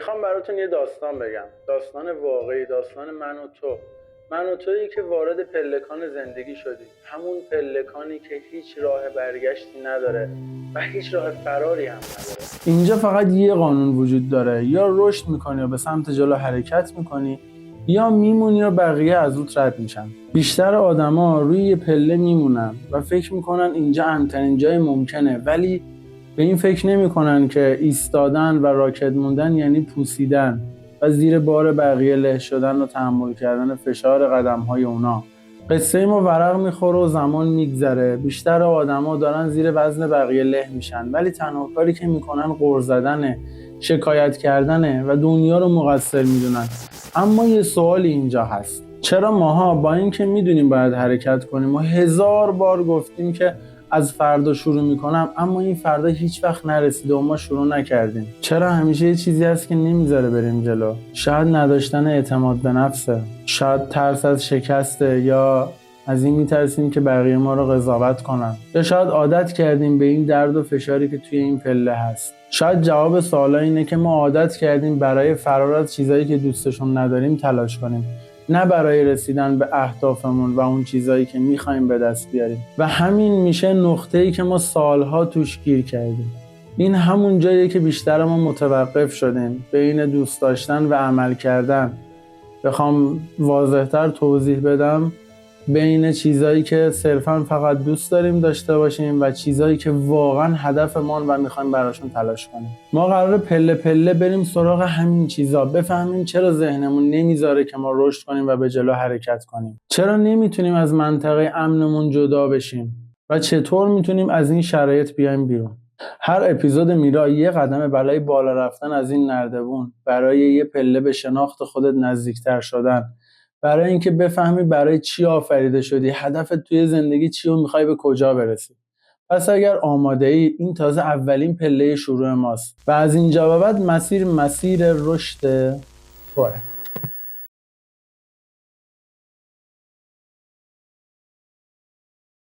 میخوام براتون یه داستان بگم، داستان واقعی، داستان من و تویی که وارد پلکان زندگی شدیم، همون پلکانی که هیچ راه برگشتی نداره و هیچ راه فراری هم نداره. اینجا فقط یه قانون وجود داره، یا رشد میکنی و به سمت جلو حرکت میکنی، یا میمونی و بقیه از اون رد میشن. بیشتر آدما روی یه پله میمونن و فکر میکنن اینجا امن‌ترین جای ممکنه، ولی به این فکر نمی‌کنن که ایستادن و راکت موندن یعنی پوسیدن و زیر بار بقیه له شدن و تحمل کردن فشار قدم‌های اونا. قصه ما ورق میخوره و زمان میگذره. بیشتر آدما دارن زیر وزن بقیه له میشن، ولی تنها کاری که میکنن غر زدنه، شکایت کردنه و دنیا رو مقصر میدونن. اما یه سوال اینجا هست: چرا ماها با اینکه میدونیم باید حرکت کنیم و 1000 بار گفتیم که از فردا شروع میکنم، اما این فردا هیچ وقت نرسیده و ما شروع نکردیم؟ چرا همیشه یه چیزی هست که نمیذاره بریم جلو؟ شاید نداشتن اعتماد به نفسه، شاید ترس از شکسته، یا از این میترسیم که بقیه ما رو قضاوت کنن، یا شاید عادت کردیم به این درد و فشاری که توی این پله هست. شاید جواب سوالا اینه که ما عادت کردیم برای فرار از چیزایی که دوستشون نداریم تلاش کنیم، نه برای رسیدن به اهدافمون و اون چیزایی که میخوایم به دست بیاریم. و همین میشه نقطه‌ای که ما سالها توش گیر کردیم. این همون جاییه که بیشتر ما متوقف شدیم بین دوست داشتن و عمل کردن. بخوام واضح‌تر توضیح بدم، بین چیزایی که صرفاً فقط دوست داریم داشته باشیم و چیزایی که واقعاً هدفمون و میخوایم براشون تلاش کنیم. ما قراره پله پله بریم سراغ همین چیزا، بفهمیم چرا ذهنمون نمیذاره که ما رشد کنیم و به جلو حرکت کنیم، چرا نمیتونیم از منطقه امنمون جدا بشیم و چطور میتونیم از این شرایط بیایم بیرون. هر اپیزود میرا یه قدم برای بالا رفتن از این نردبون، برای یه پله به شناخت خودت نزدیکتر شدن، برای اینکه بفهمی برای چی آفریده شدی، هدفت توی زندگی چی و میخوای به کجا برسی. پس اگر آماده ای، این تازه اولین پله شروع ماست و از اینجا به بعد مسیر رشد توه.